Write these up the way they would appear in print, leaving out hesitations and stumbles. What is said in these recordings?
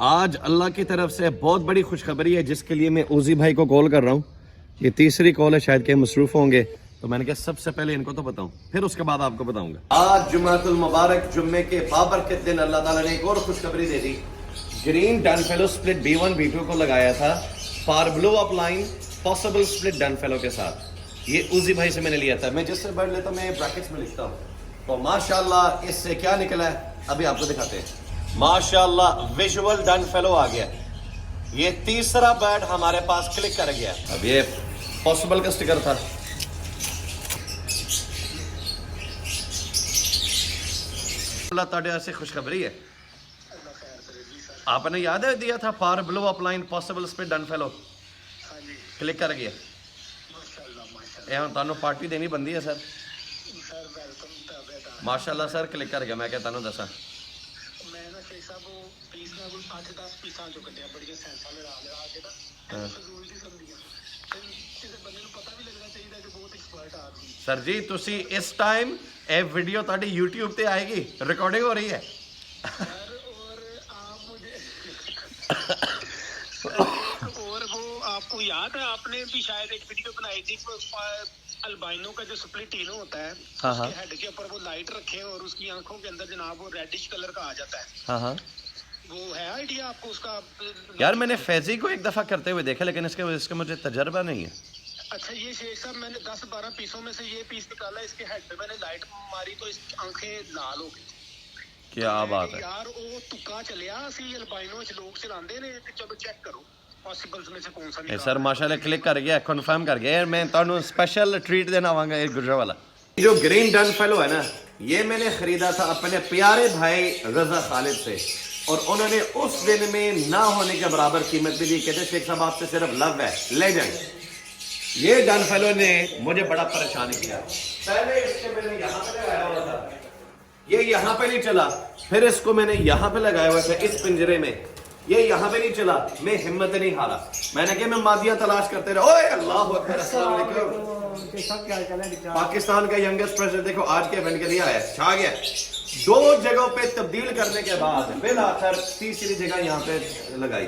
آج اللہ کی طرف سے بہت بڑی خوشخبری ہے جس کے لیے میں اوزی بھائی کو کال کر رہا ہوں. یہ تیسری کال ہے, شاید کہ مصروف ہوں گے, تو میں نے کہا سب سے پہلے ان کو تو بتاؤں, پھر اس کے بعد آپ کو بتاؤں گا. آج جمعۃ المبارک جمعے کے بابرکت دن اللہ تعالیٰ نے ایک اور خوشخبری دے دی. Green done fellow split B1 B2 کو لگایا تھا پار below up line possible split done fellow کے ساتھ. یہ اوزی بھائی سے میں نے لیا تھا. میں جس سے بڑھ لیتا ہوں میں بریکٹس میں لکھتا ہوں. تو ماشاءاللہ اس سے کیا نکلا ہے ابھی آپ کو دکھاتے ہیں. ماشاءاللہ ویژول ڈن فیلو آ گیا. یہ تیسرا برڈ ہمارے پاس کلک کر گیا. اب یہ پاسبل کا سٹیکر تھا. اللہ تعالیٰ سے خوشخبری ہے. آپ نے یاد ہے دیا تھا پار below up line possible split done fellow, click کر گیا. یہ ہوں تانوں پارٹی دینی بندی ہے سر. ماشاءاللہ سر کلک کر گیا. میں کہتا ہوں دسا سر جی تسی اس ٹائم اے ویڈیو تاڑی یوٹیوب تے آئے گی, ریکارڈنگ ہو رہی ہے. اور وہ آپ کو یاد ہے آپ نے بھی شاید ایک ویڈیو بنائی تھی البائنو کا جو سپلٹ ٹینو ہوتا ہے, اس کے ہیڈ کے اوپر وہ لائٹ رکھے اور اس کی آنکھوں کے اندر جناب وہ ریڈش کلر کا آ جاتا ہے. وہ ہے آئیڈیا آپ کو اس کا؟ یار میں نے فیضی کو ایک دفعہ کرتے ہوئے دیکھا, لیکن اس کا مجھے تجربہ نہیں ہے. اچھا یہ شیخ صاحب میں نے 10-12 پیسوں میں سے یہ پیس نکالا, اس کے ہیڈ پہ میں نے لائٹ ماری تو اس کی آنکھیں لال ہو گئی. کیا بات ہے یار وہ تکا چلیا اسی البائنو چ لوگ چلاندے نے, چلو چیک کرو پاسبلز میں سے کون سا نکالا. سر ماشاءاللہ کلک کر گیا, کنفرم کر گیا. میں تانوں اسپیشل ٹریٹ دینا آواں گا ایک گجرا والا. جو گرین ڈن فیلو ہے نا, یہ میں نے خریدا تھا اپنے پیارے بھائی رضا خالد سے, اور انہوں نے اس دن میں نہ ہونے کے برابر قیمت بھی دی. کہتے شیخ صاحب آپ سے صرف لو ہے, لیجنڈ. یہ ڈن فیلو نے مجھے بڑا پریشان کیا. پہلے اس کے میں نے یہاں پہ لگایا ہوا تھا, یہ یہاں پہ نہیں چلا. پھر اس کو میں نے یہاں پہ لگایا ہوا تھا اس پنجرے میں, یہ یہاں پہ نہیں چلا. میں ہمت نہیں ہارا, میں نے کہا میں مادیاں تلاش کرتے رہے. اوے اللہ اکبر, السلام علیکم. پاکستان کا ینگسٹ پریزیڈنٹ دیکھو آج کے ایونٹ کے لیے آیا, چھا گیا. 2 جگہوں پہ تبدیل کرنے کے بعد بالآخر تیسری جگہ یہاں پہ لگائی.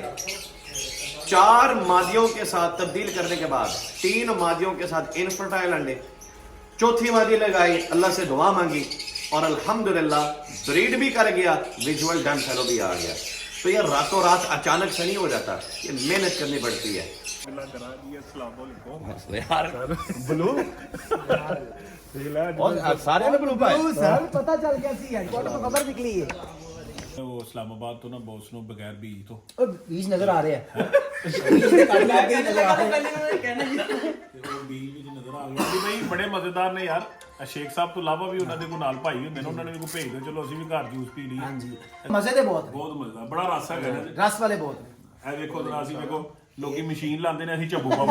4 مادیوں کے ساتھ تبدیل کرنے کے بعد 3 مادیوں کے ساتھ انفرٹائل انڈے, 4تھی مادی لگائی, اللہ سے دعا مانگی اور الحمدللہ بریڈ بھی کر گیا, ویژول ڈن فیلو بھی آ گیا. تو یہ راتوں رات اچانک سے نہیں ہو جاتا, یہ محنت کرنی پڑتی ہے. سارے بلو پائے پتا چل گیا سی خبر نکلی ہے. وہ اسلام آباد تو نا بوس نو بغیر بیج تو بیج نظر آ رہے ہیں, بیج نظر آ گیا بھائی. بڑے مزیدار نے یار. شیخ صاحب تو علاوہ بھی انہوں نے کو نال بھائی ہوندے نے, انہوں نے بھی کو بھیج دو, چلو اسی بھی گھر جوس پی لئی. ہاں جی مزے دے بہت مزیدار, بڑا رس ہے نا جی, رس والے بہت. اے دیکھو ذرا اسی دیکھو لوکی مشین لاندے نے, اسی چبو پا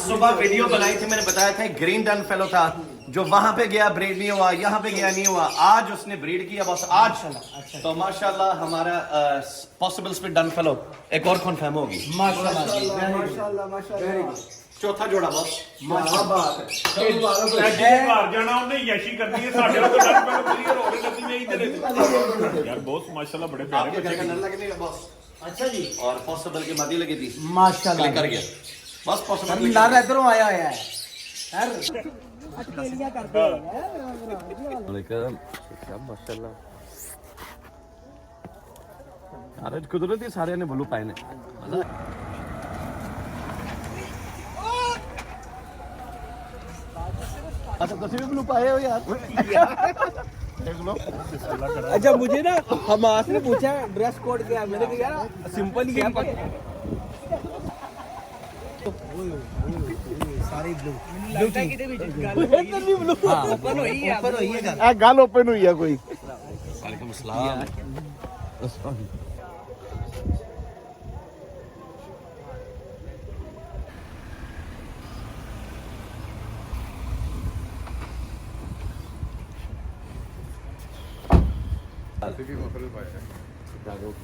صبح ویڈیو بنائی تھی, میں نے بتایا تھا گرین ڈن فیلو تھا جو وہاں پہ گیا بریڈ نہیں ہوا, یہاں پہ گیا نہیں ہوا. آج اس نے بریڈ کیا بس آج. تو ماشاءاللہ ہمارا پاسبل سپلٹ ڈن فیلو ایک اور کنفرم ہوگی. چوتھا جوڑا بس گھر جانا انہیں یشی کرنی ہے, ساڈے تو ڈن پہ کلیئر ہو گئے لگی نہیں تے یار. بہت ماشاءاللہ بڑے پیارے بچے نل لگنے کا بس. اچھا جی, اور پاسبل کی مادی لگی تھی, ماشاءاللہ کر گیا بس. پاسبل نر ادھروں آیا ہوا ہے سر, اٹکیلیاں کرتے ہیں. ماشاءاللہ سارے قدرتی سارے نے بلو پائے نے. اچھا تسی بھی بلو پائے ہو یار. اچھا مجھے نا حماس نے پوچھا ڈریس کوڈ کیا ہے, میں نے کہا یار سمپل ہی ہے. سارے بلو گل اوپن ہوئی ہے کوئی. وعلیکم السلام.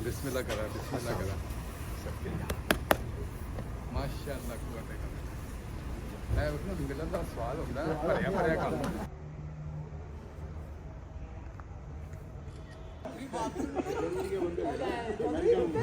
بسم اللہ کرا, بسم اللہ کرا. ماشاءاللہ قوت ہے. ملن کا سوال ہوتا ہے, بھریا بھریا کام.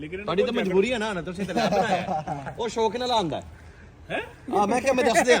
ਤੁਹਾਡੀ ਤਾਂ ਮਜਬੂਰੀ ਹੈ ਨਾ ਤੁਸੀਂ ਤਾਂ ਲੈਬ ਬਣਾਇਆ ਉਹ ਸ਼ੌਕ ਨਾਲ ਆਂਦਾ ਹੈ ਹਾਂ ਮੈਂ ਕਿਹਾ ਮੈਂ ਦੱਸ ਦਿਆਂ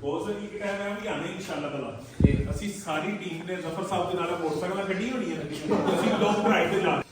ਬਹੁਤ ਸਾਰੀ ਕਿ ਟਾਈਮ ਹੈ ਵੀ ਆਣੇ ਇਨਸ਼ਾਅੱਲਾ ਤਾਲਾ। ਅਸੀਂ ਸਾਰੀ ਟੀਮ ਨੇ ਜ਼ਫਰ ਸਾਹਿਬ ਦੇ ਨਾਲ ਮੋਟਰਸਾਈਕਲਾਂ ਕੱਢੀ ਹੋਣੀ ਹੈ, ਅਸੀਂ ਲੋਕ ਰਾਈਡ ਤੇ ਜਾ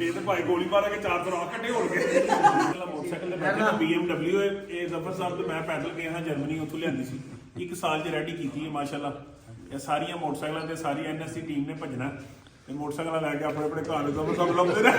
ਇਹ ਤਾਂ ਭਾਈ ਗੋਲੀ ਮਾਰ ਕੇ 4 ਤੋਂ ਕੱਢੇ ਹੋਣਗੇ। ਮੋਟਰਸਾਈਕਲ ਦੇ ਬੈਠੇ ਤਾਂ BMW ਇਹ ਜ਼ਫਰ ਸਾਹਿਬ ਤੇ ਮੈਂ ਪੈਦਲ ਗਿਆ ਹਾਂ ਜਰਮਨੀ, ਉੱਥੋਂ ਲਿਆਂਦੀ ਸੀ। 1 ਸਾਲ 'ਚ ਰੈਡੀ ਕੀਤੀ ਹੈ ਮਾਸ਼ਾਅੱਲਾ। ਇਹ ਸਾਰੀਆਂ ਮੋਟਰਸਾਈਕਲਾਂ ਤੇ ਸਾਰੀ NSC ਟੀਮ ਨੇ ਭੱਜਣਾ, ਇਹ ਮੋਟਰਸਾਈਕਲਾਂ ਲੈ ਕੇ ਆਪਣੇ ਆਪਣੇ ਘਰ ਜ਼ਫਰ ਸਾਹਿਬ ਲੱਭਦੇ ਰਹੇ।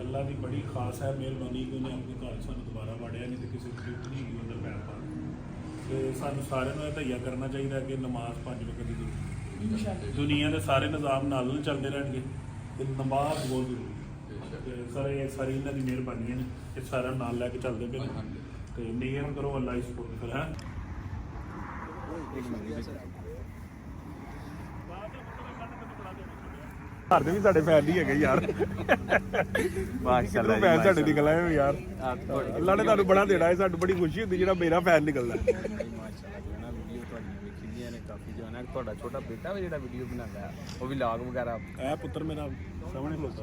ਅੱਲਾ ਦੀ ਬੜੀ ਖਾਸ ਹੈ ਮਿਹਰਬਾਨੀ ਕਿ ਉਹਨੇ ਆਪਣੇ ਘਰ ਸਾਨੂੰ ਦੁਬਾਰਾ ਵਾੜਿਆ, ਨਹੀਂ ਤੇ ਕਿਸੇ ਦੀ ਨਹੀਂ ਹੈਗੀ ਅੰਦਰ ਪੈਰ ਪਾਉਣ। ਤੇ ਸਾਨੂੰ ਸਾਰਿਆਂ ਨੂੰ ਇਹ ਧਈਆ ਕਰਨਾ ਚਾਹੀਦਾ ਕਿ ਨਮਾਜ਼ 5 ਵਕਤ ਦੀ ਜ਼ਰੂਰੀ ਹੈ। ਦੁਨੀਆ ਦੇ ਸਾਰੇ ਨਿਜ਼ਾਮ ਨਾਲ ਚੱਲਦੇ ਰਹਿਣਗੇ ਤੇ ਨਮਾਜ਼ ਬਹੁਤ ਜ਼ਰੂਰੀ ਹੈ। ਤੇ ਸਾਰੇ ਇਹ ਸਾਰੀ ਇਹਨਾਂ ਦੀ ਮਿਹਰਬਾਨੀਆਂ ਨੇ ਕਿ ਸਾਰਿਆਂ ਨਾਲ ਲੈ ਕੇ ਚੱਲਦੇ ਪਏ ਨੇ। ਤੇ ਨੀਅਤ ਕਰੋ ਅੱਲਾ ਦੀ ਸਪੋਰਟ ਕਰ ਹੈ। ਘਰ ਦੇ ਵੀ ਸਾਡੇ ਫੈਨ ਨਹੀਂ ਹੈਗੇ ਯਾਰ, ਮਾਸ਼ਾਅੱਲਾ ਫੈਨ ਸਾਡੇ ਨਿਕਲ ਆਏ ਹੋ ਯਾਰ। ਅੱਲਾ ਨੇ ਤੁਹਾਨੂੰ ਬੜਾ ਦੇਣਾ ਹੈ, ਸਾਨੂੰ ਬੜੀ ਖੁਸ਼ੀ ਹੁੰਦੀ ਜਿਹੜਾ ਮੇਰਾ ਫੈਨ ਨਿਕਲਦਾ। ਤੁਹਾਡਾ ਛੋਟਾ ਬੇਟਾ ਵੀ ਜਿਹੜਾ ਵੀਡੀਓ ਬਣਾਉਂਦਾ ਹੈ, ਉਹ ਵੀ ਲਾਗ ਵਗੈਰਾ। ਇਹ ਪੁੱਤਰ ਮੇਰਾ ਸਾਹਮਣੇ ਖਲੋਤਾ।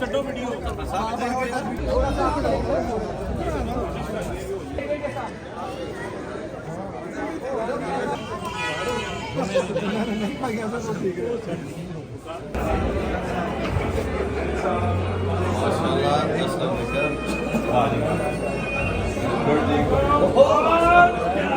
ਛੱਡੋ ਵੀਡੀਓ।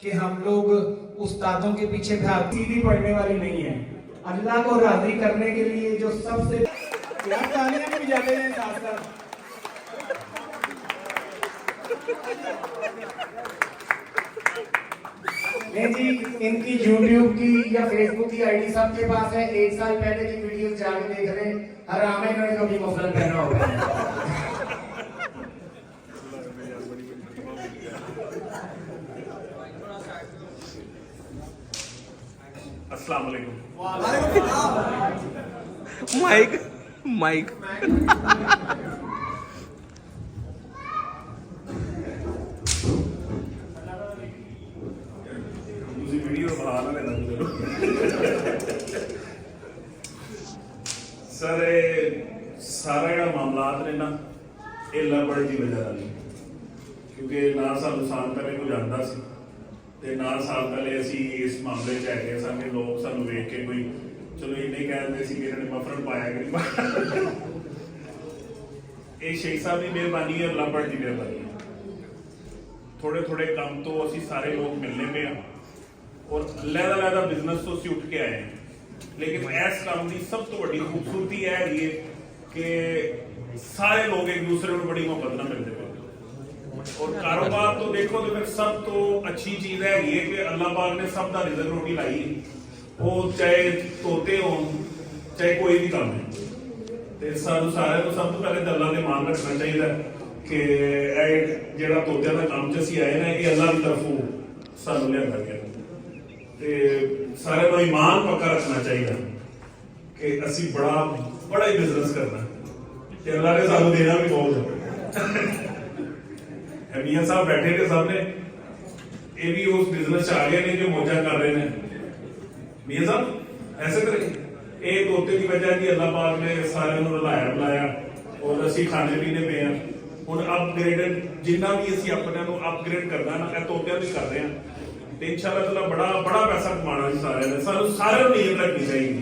کہ ہم لوگ استادوں کے پیچھے بھاگ سیدھی پڑھنے والی نہیں ہے. اللہ کو راضی کرنے کے لیے جو سب سے تالیاں بھی بجاتے ہیں ساتھ ساتھ. نہیں جی, ان کی یوٹیوب کی یا فیس بک کی آئی ڈی سب کے پاس ہے. 1 سال پہلے کی ویڈیوز جا کے دیکھ رہے ہیں. حرام ہے انہوں نے کبھی مفلر پہنا ہوگا. السلام علیکم. مائک ਤੁਸੀਂ ਵੀਡੀਓ ਬਣਾ ਨਾ ਲੈਣਾ ਸਰ. ਇਹ ਸਾਰਾ ਜਿਹੜਾ ਮਾਮਲਾਤ ਨੇ ਨਾ, ਇਹ ਲੜਬੜ ਦੀ ਵਜ੍ਹਾ ਨਾਲ ਹੀ, ਕਿਉਂਕਿ ਨਾ ਸਾਨੂੰ ਸਾਲ ਪਹਿਲੇ ਕੋਈ ਜਾਣਦਾ ਸੀ ਤੇ ਨਾ ਸਾਲ ਪਹਿਲੇ ਅਸੀਂ ਇਸ ਮਾਮਲੇ 'ਚ ਹੈਗੇ ਸਾਂ ਕਿ ਲੋਕ ਸਾਨੂੰ ਵੇਖ ਕੇ ਕੋਈ ਚਲੋ ਇੰਨੇ ਕਹਿੰਦੇ ਸੀ ਕਿ ਇਹਨਾਂ ਨੇ ਮਫਰਲ ਪਾਇਆ ਕਿ ਨਹੀਂ ਪਾਇਆ. ਇਹ ਸ਼ੇਖ ਸਾਹਿਬ ਦੀ ਮਿਹਰਬਾਨੀ ਹੈ, ਲੜਬੜ ਦੀ ਮਿਹਰਬਾਨੀ ਹੈ. ਥੋੜੇ ਥੋੜੇ ਕੰਮ ਤੋਂ ਅਸੀਂ ਸਾਰੇ ਲੋਕ ਮਿਲਨੇ ਪਏ ਹਾਂ ਔਰ ਲਹਿਦਾ ਬਿਜ਼ਨਸ ਤੋਂ ਅਸੀਂ ਉੱਠ ਕੇ ਆਏ ਹਾਂ. ਲੇਕਿਨ ਇਸ ਕੰਮ ਦੀ ਸਭ ਤੋਂ ਵੱਡੀ ਖੂਬਸੂਰਤੀ ਇਹ ਹੈਗੀ ਹੈ ਕਿ ਸਾਰੇ ਲੋਕ ਇੱਕ ਦੂਸਰੇ ਨੂੰ ਬੜੀ ਮੁਹੱਬਤ ਨਾਲ ਮਿਲਦੇ ਪਏ. اور کاروبار تو دیکھو تو پھر سب تو اچھی چیز ہے یہ کہ اللہ پاک نے سب کا رزق روٹی لائی, وہ چاہے طوطے ہوں چاہے کوئی بھی کام ہے. سانو سارے تو سب تو پہلے تو اللہ نے مان رکھنا چاہیے کہ جہاں طوطے کا کام چ اسی آئے نا یہ اللہ کی طرفوں سانو لیا گیا. سارے کو ایمان پکا رکھنا چاہیے کہ اسی بڑا ہی بزنس کرنا کہ اللہ نے سانو دینا بھی بہت ہے. میاں صاحب بیٹھے تھے سامنے, یہ بھی اس بزنس آ گئے نے جو موجہ کر رہے ہیں. میاں صاحب ایسے کریں, یہ طوطے کی وجہ کی اللہ پاک نے سارے رلایا بلایا اور اسی کھانے پینے پہ ہیں. ہوں اپ گریڈ جنہ بھی اسی اپنے اپ گریڈ کرنا نا طوطیاں بھی کر رہے ہیں تو ان شاء اللہ تعالیٰ بڑا پیسہ کمانا جی سارے نے. سارے نیت رکھنی چاہیے.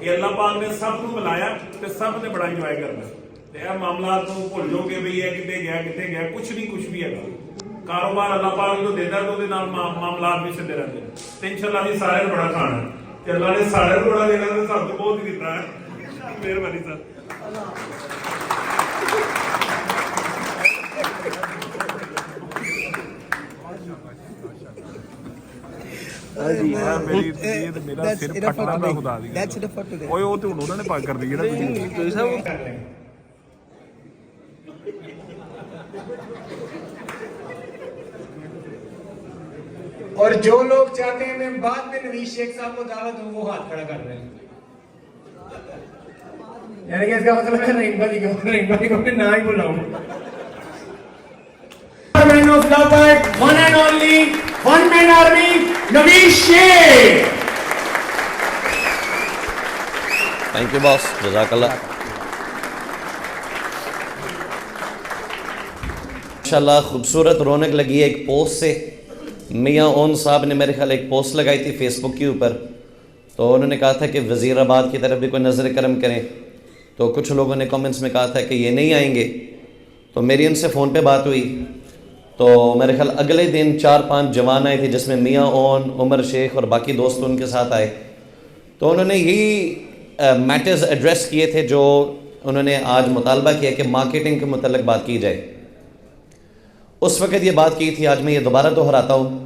یہ اللہ پاک نے سب کو ملایا تو سب نے بڑا انجوائے کرنا. معاملات کو بھول جاؤ کہ بھئی یہ کتنے گیا کچھ نہیں, کچھ بھی ہے. کاروبار اللہ پاک جو دیتا ہے تو معاملات بھی سدھے رہتے ہیں. انشاءاللہ بھی سارے بڑا کھانا ہے کہ اللہ نے سارے بڑا دینا تو سب تو بہت ہی دیتا ہے. مہربانی سر. میرا سر پھٹنا تھا خدا دی. اوئے وہ تو انہوں نے پاک کر دی نا. اور جو لوگ چاہتے ہیں میں بعد میں نویز شیخ صاحب کو دعوت دوں وہ ہاتھ کھڑا کر رہے ہیں. یعنی کہ اس کا مطلب ہے رینبا جی کو میں نہ ہی بلاؤں. مین آف لوبرٹ, one and only, one man army, Navez Sheikh. Thank you boss, جزاک اللہ. ماشاءاللہ خوبصورت رونق لگی ہے ایک پوسٹ سے. میاں اون صاحب نے میرے خیال ایک پوسٹ لگائی تھی فیس بک کے اوپر, تو انہوں نے کہا تھا کہ وزیر آباد کی طرف بھی کوئی نظر کرم کریں. تو کچھ لوگوں نے کامنٹس میں کہا تھا کہ یہ نہیں آئیں گے. تو میری ان سے فون پہ بات ہوئی تو میرے خیال اگلے دن 4-5 جوان آئے تھے جس میں میاں اون, عمر شیخ اور باقی دوست ان کے ساتھ آئے. تو انہوں نے یہی میٹرز ایڈریس کیے تھے جو انہوں نے آج مطالبہ کیا کہ مارکیٹنگ کے متعلق بات کی جائے. اس وقت یہ بات کی تھی, آج میں یہ دوبارہ دہراتا ہوں.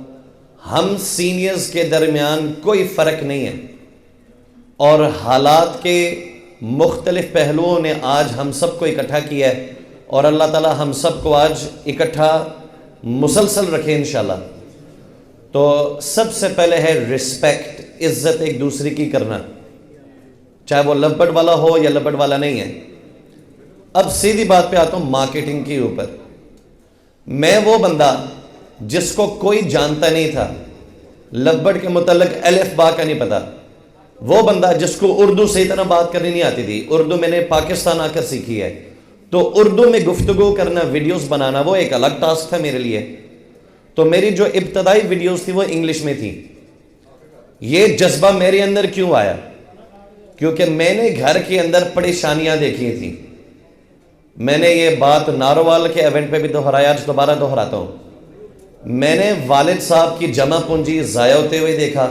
ہم سینئرز کے درمیان کوئی فرق نہیں ہے اور حالات کے مختلف پہلوؤں نے آج ہم سب کو اکٹھا کیا ہے اور اللہ تعالی ہم سب کو آج اکٹھا مسلسل رکھے انشاءاللہ. تو سب سے پہلے ہے رسپیکٹ, عزت ایک دوسرے کی کرنا, چاہے وہ لبڑ والا ہو یا لبڑ والا نہیں ہے. اب سیدھی بات پہ آتا ہوں مارکیٹنگ کے اوپر. میں وہ بندہ جس کو کوئی جانتا نہیں تھا, لبڑ کے متعلق الف با کا نہیں پتا, وہ بندہ جس کو اردو صحیح طرح بات کرنی نہیں آتی تھی, اردو میں نے پاکستان آ کر سیکھی ہے, تو اردو میں گفتگو کرنا, ویڈیوز بنانا وہ ایک الگ ٹاسک تھا میرے لیے. تو میری جو ابتدائی ویڈیوز تھی وہ انگلش میں تھی. یہ جذبہ میرے اندر کیوں آیا؟ کیونکہ میں نے گھر کے اندر پریشانیاں دیکھی تھیں. میں نے یہ بات ناروال کے ایونٹ پہ بھی دہرایا, آج دوبارہ دہراتا ہوں. میں نے والد صاحب کی جمع پونجی ضائع ہوتے ہوئے دیکھا,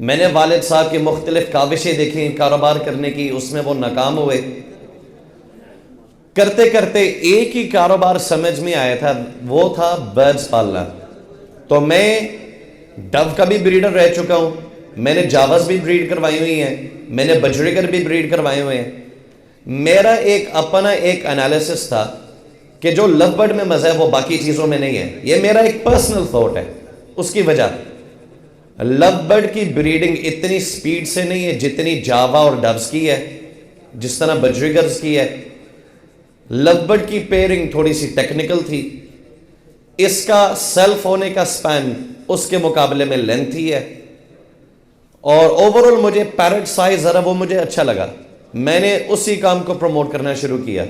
میں نے والد صاحب کی مختلف کاوشیں دیکھیں کاروبار کرنے کی, اس میں وہ ناکام ہوئے. کرتے کرتے ایک ہی کاروبار سمجھ میں آیا تھا, وہ تھا برڈز پالنا. تو میں ڈو کا بھی بریڈر رہ چکا ہوں, میں نے جاوز بھی بریڈ کروائی ہوئی ہیں, میں نے بجریگر بھی بریڈ کروائے ہوئے ہیں. میرا ایک اپنا ایک انالیسس تھا کہ جو لو برڈ میں مزہ ہے وہ باقی چیزوں میں نہیں ہے. یہ میرا ایک پرسنل تھاٹ ہے. اس کی وجہ لو برڈ کی بریڈنگ اتنی سپیڈ سے نہیں ہے جتنی جاوا اور ڈوز کی ہے, جس طرح بجریگرز کی ہے. لو برڈ کی پیئرنگ تھوڑی سی ٹیکنیکل تھی, اس کا سیلف ہونے کا سپین اس کے مقابلے میں لینتھی ہے, اور اوورآل مجھے پیرٹ سائز ذرا وہ مجھے اچھا لگا. میں نے اسی کام کو پروموٹ کرنا شروع کیا.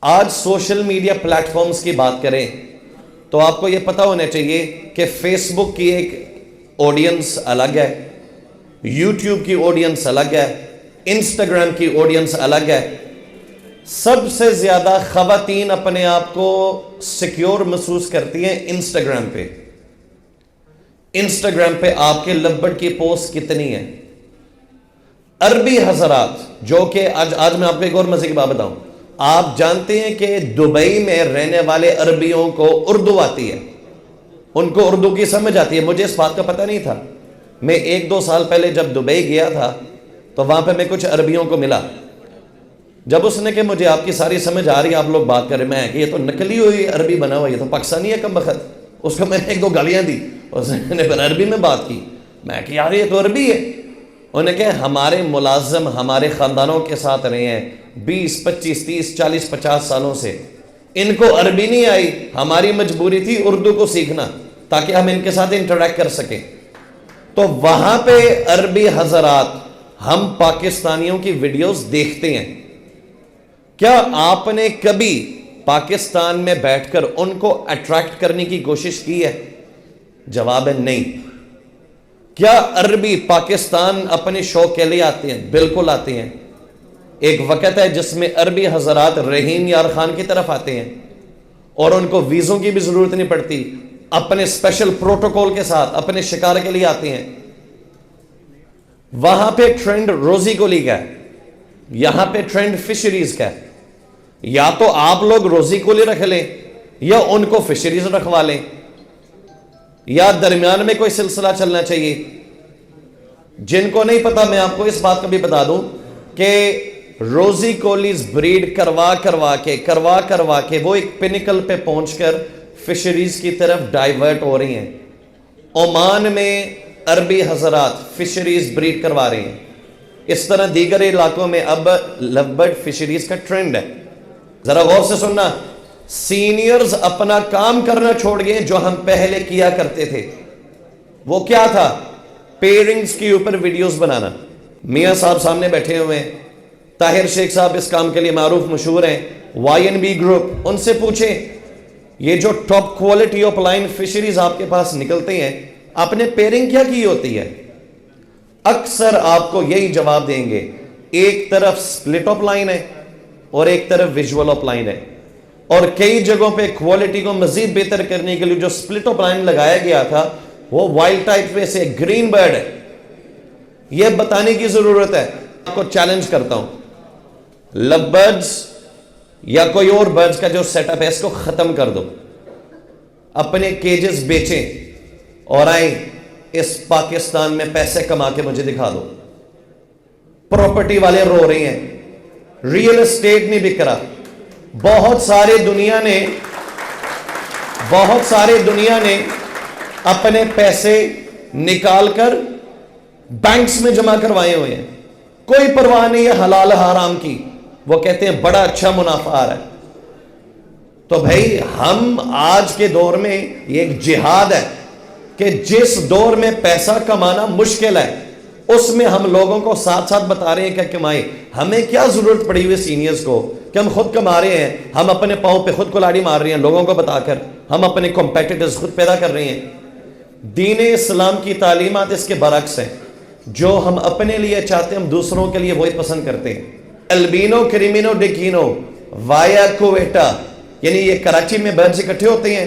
آج سوشل میڈیا پلیٹ فارمز کی بات کریں تو آپ کو یہ پتا ہونا چاہیے کہ فیس بک کی ایک آڈینس الگ ہے, یوٹیوب کی آڈینس الگ ہے, انسٹاگرام کی آڈینس الگ ہے. سب سے زیادہ خواتین اپنے آپ کو سیکیور محسوس کرتی ہیں انسٹاگرام پہ. انسٹاگرام پہ آپ کے لو برڈ کی پوسٹ کتنی ہیں؟ عربی حضرات, جو کہ آج میں آپ کو ایک اور مزے کی بات بتاؤں. آپ جانتے ہیں کہ دبئی میں رہنے والے عربیوں کو اردو آتی ہے, ان کو اردو کی سمجھ آتی ہے. مجھے اس بات کا پتہ نہیں تھا. میں 1-2 سال پہلے جب دبئی گیا تھا تو وہاں پہ میں کچھ عربیوں کو ملا. جب اس نے کہ مجھے آپ کی ساری سمجھ آ رہی ہے, آپ لوگ بات کریں, میں کہ یہ تو نکلی ہوئی عربی بنا ہوا, یہ تو پاکستانی ہے کم بخت. اس کو میں نے 1-2 گالیاں دی, اس نے پھر عربی میں بات کی. میں کہ یار یہ تو عربی ہے. انہوں نے کہا ہمارے ملازم ہمارے خاندانوں کے ساتھ رہے ہیں 20, 25, 30, 40, 50 سالوں سے, ان کو عربی نہیں آئی. ہماری مجبوری تھی اردو کو سیکھنا تاکہ ہم ان کے ساتھ انٹریکٹ کر سکیں. تو وہاں پہ عربی حضرات ہم پاکستانیوں کی ویڈیوز دیکھتے ہیں. کیا آپ نے کبھی پاکستان میں بیٹھ کر ان کو اٹریکٹ کرنے کی کوشش کی ہے؟ جواب ہے نہیں. کیا عربی پاکستان اپنے شوق کے لیے آتے ہیں؟ بالکل آتے ہیں. ایک وقت ہے جس میں عربی حضرات رحیم یار خان کی طرف آتے ہیں اور ان کو ویزوں کی بھی ضرورت نہیں پڑتی, اپنے اسپیشل پروٹوکول کے ساتھ اپنے شکار کے لیے آتے ہیں. وہاں پہ ٹرینڈ روزی کولی کا ہے, یہاں پہ ٹرینڈ فشریز کا ہے. یا تو آپ لوگ روزی کولی رکھ لیں یا ان کو فشریز رکھوا لیں, یا درمیان میں کوئی سلسلہ چلنا چاہیے. جن کو نہیں پتا میں آپ کو اس بات کا بھی بتا دوں کہ روزی کولیز بریڈ کروا کروا کے وہ ایک پینیکل پہ پہنچ کر فشریز کی طرف ڈائیورٹ ہو رہی ہیں. عمان میں عربی حضرات فشریز بریڈ کروا رہے ہیں. اس طرح دیگر علاقوں میں اب لو برڈ فشریز کا ٹرینڈ ہے. ذرا غور سے سننا, سینئرز اپنا کام کرنا چھوڑ گئے جو ہم پہلے کیا کرتے تھے. وہ کیا تھا؟ پیرنگز کے اوپر ویڈیوز بنانا. میاں صاحب سامنے بیٹھے ہوئے ہیں, طاہر شیخ صاحب اس کام کے لیے معروف مشہور ہیں, YNB گروپ. ان سے پوچھیں یہ جو top quality of line fisheries آپ کے پاس نکلتے ہیں, آپ نے پیرنگ کیا کی ہوتی ہے؟ اکثر آپ کو یہی جواب دیں گے, ایک طرف سپلٹ آف لائن ہے اور ایک طرف ویژول آف لائن ہے. اور کئی جگہوں پہ کوالٹی کو مزید بہتر کرنے کے لیے جو سپلٹ آف لائن لگایا گیا تھا وہ وائلڈ ٹائپ میں سے گرین برڈ ہے. یہ بتانے کی ضرورت ہے. آپ کو چیلنج کرتا ہوں, لو برڈز یا کوئی اور برڈز کا جو سیٹ اپ ہے اس کو ختم کر دو, اپنے کیجز بیچیں اور آئیں اس پاکستان میں پیسے کما کے مجھے دکھا دو. پراپرٹی والے رو رہے ہیں, ریئل اسٹیٹ نہیں بک رہا. بہت سارے دنیا نے اپنے پیسے نکال کر بینکس میں جمع کروائے ہوئے ہیں, کوئی پرواہ نہیں ہے حلال حرام کی. وہ کہتے ہیں بڑا اچھا منافع آ رہا ہے. تو بھائی ہم آج کے دور میں یہ ایک جہاد ہے کہ جس دور میں پیسہ کمانا مشکل ہے اس میں ہم لوگوں کو ساتھ ساتھ بتا رہے ہیں کہ کمائیں. ہمیں کیا ضرورت پڑی ہوئی سینئرز کو کہ ہم خود کما رہے ہیں, ہم اپنے پاؤں پہ خود کلاڑی مار رہے ہیں لوگوں کو بتا کر, ہم اپنے کمپیٹیٹرز خود پیدا کر رہے ہیں. دین اسلام کی تعلیمات اس کے برعکس ہیں. جو ہم اپنے لیے چاہتے ہیں ہم دوسروں کے لیے وہی پسند کرتے ہیں. البینو کریمینو ڈکینو وایا کویٹا, یعنی یہ کراچی میں برڈز اکٹھے ہوتے ہیں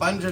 5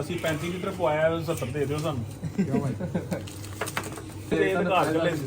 ਅਸੀਂ 35 ਲੀਟਰ ਪਵਾਇਆ 70 ਦੇ ਦਿਓ ਸਾਨੂੰ। ਕਿਉਂ ਭਾਈ? ਤੇ ਘਰ ਚੱਲੇ ਸੀ।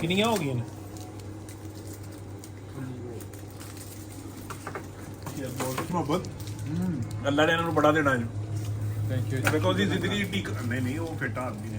ਕਿੰਨੀਆਂ ਹੋ ਗਈਆਂ ਨੇ? ਮੁਹੱਬਤ ਅੱਲਾ ਨੇ ਇਹਨਾਂ ਨੂੰ ਬੜਾ ਦੇਣਾ ਜੀ। Thank you. ਦੇਖੋ ਜੀ ਜ਼ਿੰਦਗੀ ਠੀਕ ਨਹੀਂ ਉਹ ਫਿੱਟ ਆਦਮੀ ਨੇ।